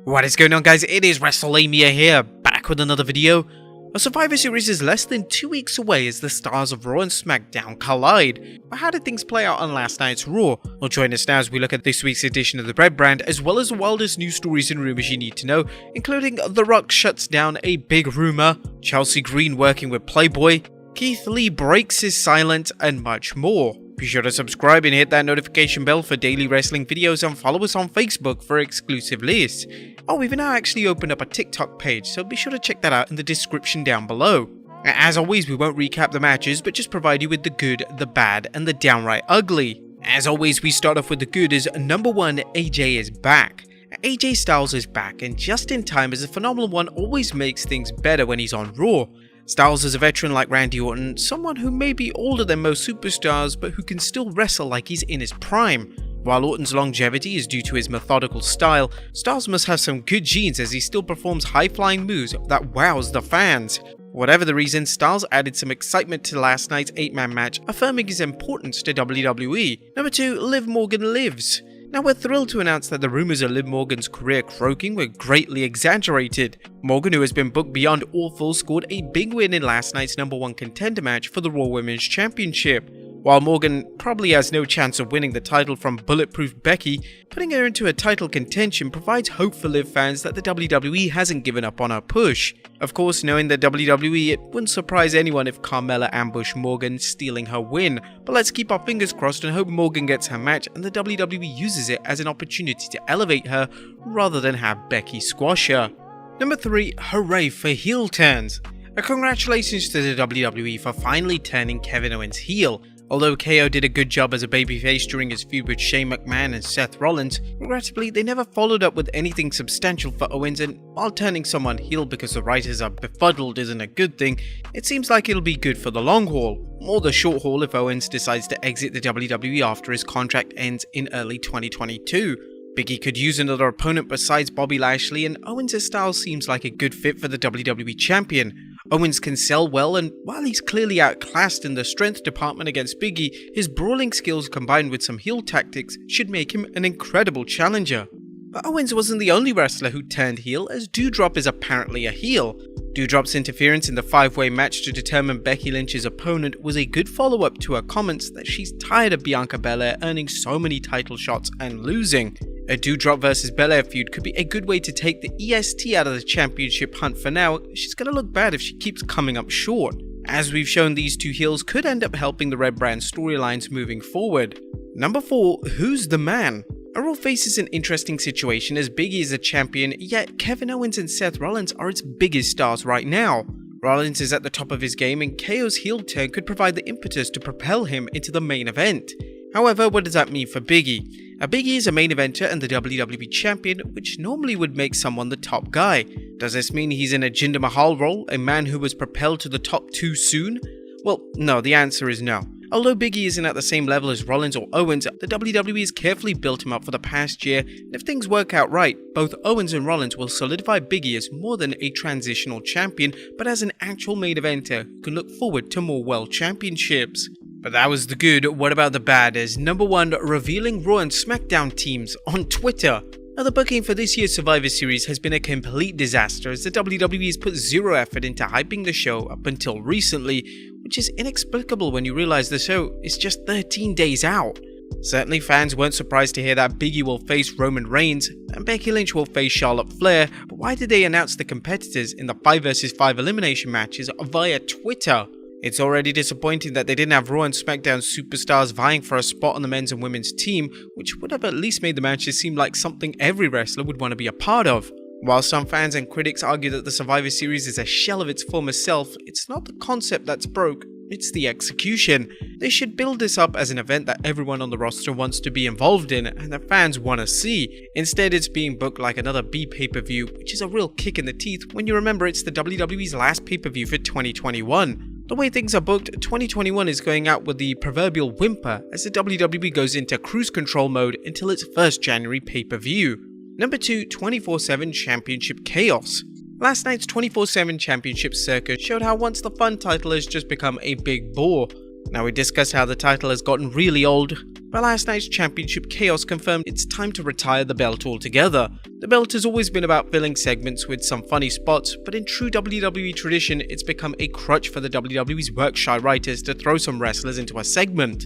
What is going on, guys? It is Wrestlelamia here, back with another video. A Survivor Series is less than 2 weeks away as the stars of Raw and SmackDown collide. But how did things play out on last night's Raw? Well, join us now as we look at this week's edition of the Bread Brand, as well as the wildest news stories and rumors you need to know, including The Rock shuts down a big rumor, Chelsea Green working with Playboy, Keith Lee breaks his silence, and much more. Be sure to subscribe and hit that notification bell for daily wrestling videos, and follow us on Facebook for exclusive lists. Oh, we've now actually opened up a TikTok page, so be sure to check that out in the description down below. As always, we won't recap the matches, but just provide you with the good, the bad, and the downright ugly. As always, we start off with the good as number 1, AJ is back. AJ Styles is back, and just in time, as the Phenomenal One always makes things better when he's on Raw. Styles is a veteran like Randy Orton, someone who may be older than most superstars but who can still wrestle like he's in his prime. While Orton's longevity is due to his methodical style, Styles must have some good genes as he still performs high-flying moves that wows the fans. Whatever the reason, Styles added some excitement to last night's 8-man match, affirming his importance to WWE. Number 2, Liv Morgan lives. Now, we're thrilled to announce that the rumors of Liv Morgan's career croaking were greatly exaggerated. Morgan, who has been booked beyond awful, scored a big win in last night's number 1 contender match for the Raw Women's Championship. While Morgan probably has no chance of winning the title from Bulletproof Becky, putting her into a title contention provides hope for Liv fans that the WWE hasn't given up on her push. Of course, knowing the WWE, it wouldn't surprise anyone if Carmella ambushed Morgan, stealing her win. But let's keep our fingers crossed and hope Morgan gets her match and the WWE uses it as an opportunity to elevate her rather than have Becky squash her. Number 3, hooray for heel turns. Congratulations to the WWE for finally turning Kevin Owens heel. Although KO did a good job as a babyface during his feud with Shane McMahon and Seth Rollins, regrettably they never followed up with anything substantial for Owens, and while turning someone heel because the writers are befuddled isn't a good thing, it seems like it'll be good for the long haul, or the short haul if Owens decides to exit the WWE after his contract ends in early 2022. Big E could use another opponent besides Bobby Lashley, and Owens' style seems like a good fit for the WWE Champion. Owens can sell well, and while he's clearly outclassed in the strength department against Big E, his brawling skills combined with some heel tactics should make him an incredible challenger. But Owens wasn't the only wrestler who turned heel, as Doudrop is apparently a heel. Doudrop's interference in the 5-way match to determine Becky Lynch's opponent was a good follow-up to her comments that she's tired of Bianca Belair earning so many title shots and losing. A Doudrop vs Belair feud could be a good way to take the EST out of the championship hunt for now. She's gonna look bad if she keeps coming up short. As we've shown, these two heels could end up helping the Red Brand storylines moving forward. Number 4, who's the man? Raw faces an interesting situation as Big E is a champion, yet Kevin Owens and Seth Rollins are its biggest stars right now. Rollins is at the top of his game, and KO's heel turn could provide the impetus to propel him into the main event. However, what does that mean for Big E? Big E is a main eventer and the WWE Champion, which normally would make someone the top guy. Does this mean he's in a Jinder Mahal role, a man who was propelled to the top too soon? Well, no, the answer is no. Although Big E isn't at the same level as Rollins or Owens, the WWE has carefully built him up for the past year, and if things work out right, both Owens and Rollins will solidify Big E as more than a transitional champion, but as an actual main eventer who can look forward to more world championships. But that was the good. What about the bad? As number 1, revealing Raw and SmackDown teams on Twitter. Now, the booking for this year's Survivor Series has been a complete disaster, as the WWE has put zero effort into hyping the show up until recently, which is inexplicable when you realize the show is just 13 days out. Certainly fans weren't surprised to hear that Big E will face Roman Reigns and Becky Lynch will face Charlotte Flair, but why did they announce the competitors in the 5 vs 5 elimination matches via Twitter? It's already disappointing that they didn't have Raw and SmackDown superstars vying for a spot on the men's and women's team, which would have at least made the matches seem like something every wrestler would want to be a part of. While some fans and critics argue that the Survivor Series is a shell of its former self, it's not the concept that's broke, it's the execution. They should build this up as an event that everyone on the roster wants to be involved in and the fans want to see. Instead, it's being booked like another B pay-per-view, which is a real kick in the teeth when you remember it's the WWE's last pay-per-view for 2021. The way things are booked, 2021 is going out with the proverbial whimper as the WWE goes into cruise control mode until its first January pay-per-view. Number 2, 24/7 Championship Chaos. Last night's 24/7 Championship circuit showed how once the fun title has just become a big bore. Now, we discussed how the title has gotten really old, but last night's championship chaos confirmed it's time to retire the belt altogether. The belt has always been about filling segments with some funny spots, but in true WWE tradition, it's become a crutch for the WWE's work-shy writers to throw some wrestlers into a segment.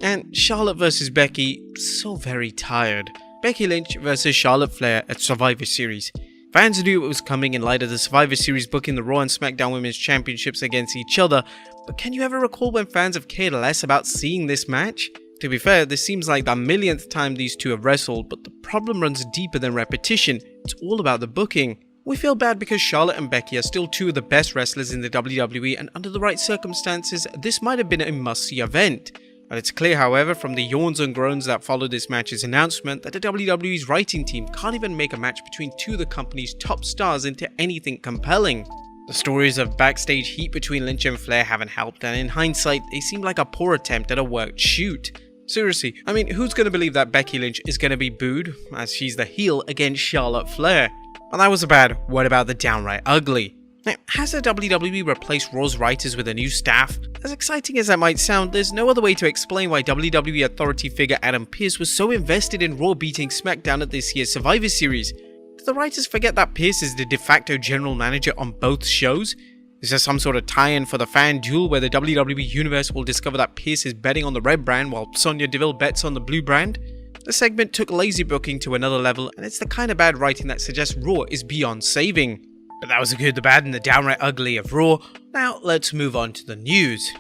And Charlotte vs Becky, so very tired. Becky Lynch vs Charlotte Flair at Survivor Series. Fans knew it was coming in light of the Survivor Series booking the Raw and SmackDown Women's Championships against each other, but can you ever recall when fans have cared less about seeing this match? To be fair, this seems like the millionth time these two have wrestled, but the problem runs deeper than repetition. It's all about the booking. We feel bad because Charlotte and Becky are still two of the best wrestlers in the WWE, and under the right circumstances, this might have been a must-see event. But it's clear, however, from the yawns and groans that followed this match's announcement that the WWE's writing team can't even make a match between two of the company's top stars into anything compelling. The stories of backstage heat between Lynch and Flair haven't helped, and in hindsight, they seem like a poor attempt at a worked shoot. Seriously, I mean, who's going to believe that Becky Lynch is going to be booed, as she's the heel against Charlotte Flair? Well, that was bad. What about the downright ugly? Now, has the WWE replaced Raw's writers with a new staff? As exciting as that might sound, there's no other way to explain why WWE authority figure Adam Pearce was so invested in Raw beating SmackDown at this year's Survivor Series. Did the writers forget that Pearce is the de facto general manager on both shows? Is there some sort of tie-in for the fan duel where the WWE Universe will discover that Pearce is betting on the red brand while Sonya Deville bets on the blue brand? The segment took lazy booking to another level, and it's the kind of bad writing that suggests Raw is beyond saving. But that was the good, the bad, and the downright ugly of Raw. Now let's move on to the news.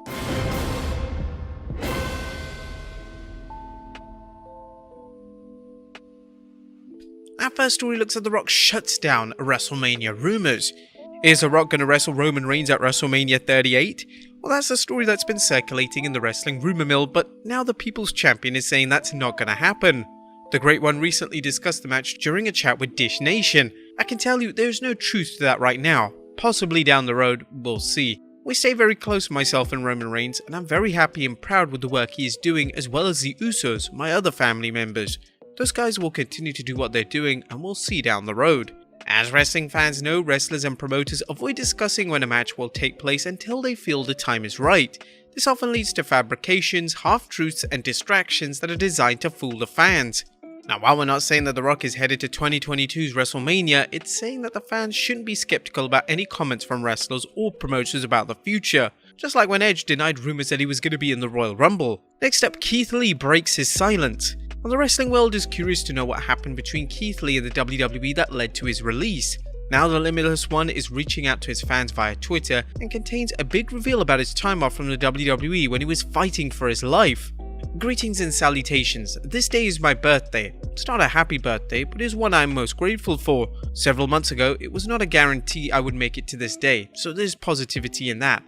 Our first story looks at The Rock shuts down WrestleMania rumors. Is The Rock going to wrestle Roman Reigns at WrestleMania 38? Well, that's a story that's been circulating in the wrestling rumor mill, but now the People's Champion is saying that's not going to happen. The Great One recently discussed the match during a chat with Dish Nation. I can tell you there's no truth to that right now. Possibly down the road, we'll see. We stay very close, myself and Roman Reigns, and I'm very happy and proud with the work he is doing, as well as the Usos, my other family members. Those guys will continue to do what they're doing, and we'll see down the road. As wrestling fans know, wrestlers and promoters avoid discussing when a match will take place until they feel the time is right. This often leads to fabrications, half-truths, and distractions that are designed to fool the fans. Now, while we're not saying that The Rock is headed to 2022's WrestleMania, it's saying that the fans shouldn't be skeptical about any comments from wrestlers or promoters about the future, just like when Edge denied rumors that he was going to be in the Royal Rumble. Next up, Keith Lee breaks his silence. Well, the wrestling world is curious to know what happened between Keith Lee and the WWE that led to his release. Now the Limitless One is reaching out to his fans via Twitter and contains a big reveal about his time off from the WWE when he was fighting for his life. Greetings and salutations. This day is my birthday. It's not a happy birthday, but it is one I'm most grateful for. Several months ago, it was not a guarantee I would make it to this day, so there's positivity in that.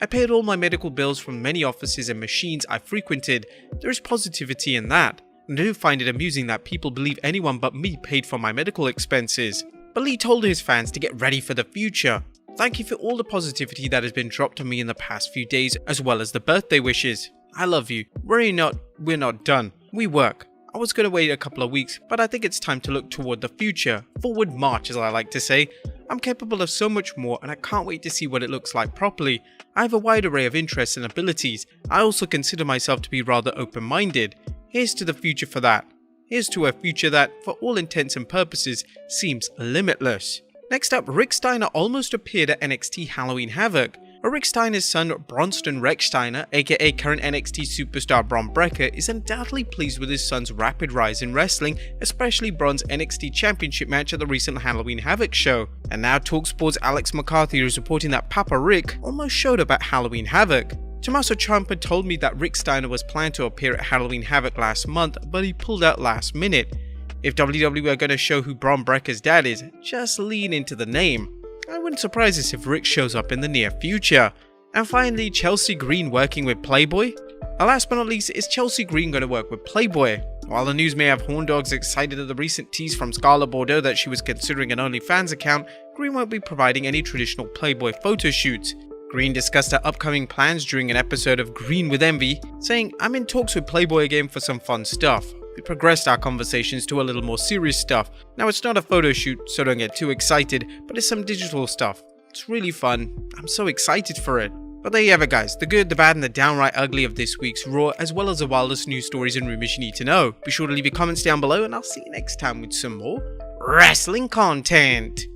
I paid all my medical bills from many offices and machines I frequented. There is positivity in that. And I do find it amusing that people believe anyone but me paid for my medical expenses. But Lee told his fans to get ready for the future. Thank you for all the positivity that has been dropped on me in the past few days, as well as the birthday wishes. I love you. We're not done. We work. I was going to wait a couple of weeks, but I think it's time to look toward the future. Forward march, as I like to say. I'm capable of so much more, and I can't wait to see what it looks like properly. I have a wide array of interests and abilities. I also consider myself to be rather open-minded. Here's to the future for that. Here's to a future that, for all intents and purposes, seems limitless. Next up, Rick Steiner almost appeared at NXT Halloween Havoc. Rick Steiner's son, Bronston Rex Steiner, aka current NXT superstar Bron Breakker, is undoubtedly pleased with his son's rapid rise in wrestling, especially Bron's NXT Championship match at the recent Halloween Havoc show. And now TalkSport's Alex McCarthy is reporting that Papa Rick almost showed up at Halloween Havoc. Tommaso Ciampa told me that Rick Steiner was planned to appear at Halloween Havoc last month, but he pulled out last minute. If WWE are going to show who Bron Breakker's dad is, just lean into the name. I wouldn't surprise us if Rick shows up in the near future. And finally, Chelsea Green working with Playboy? And last but not least, is Chelsea Green going to work with Playboy? While the news may have horn dogs excited at the recent tease from Scarlett Bordeaux that she was considering an OnlyFans account, Green won't be providing any traditional Playboy photo shoots. Green discussed her upcoming plans during an episode of Green with Envy, saying, "I'm in talks with Playboy again for some fun stuff. We progressed our conversations to a little more serious stuff. Now it's not a photo shoot, so don't get too excited, but it's some digital stuff. It's really fun. I'm so excited for it." But there you have it guys, the good, the bad and the downright ugly of this week's Raw, as well as the wildest news stories and rumors you need to know. Be sure to leave your comments down below and I'll see you next time with some more wrestling content.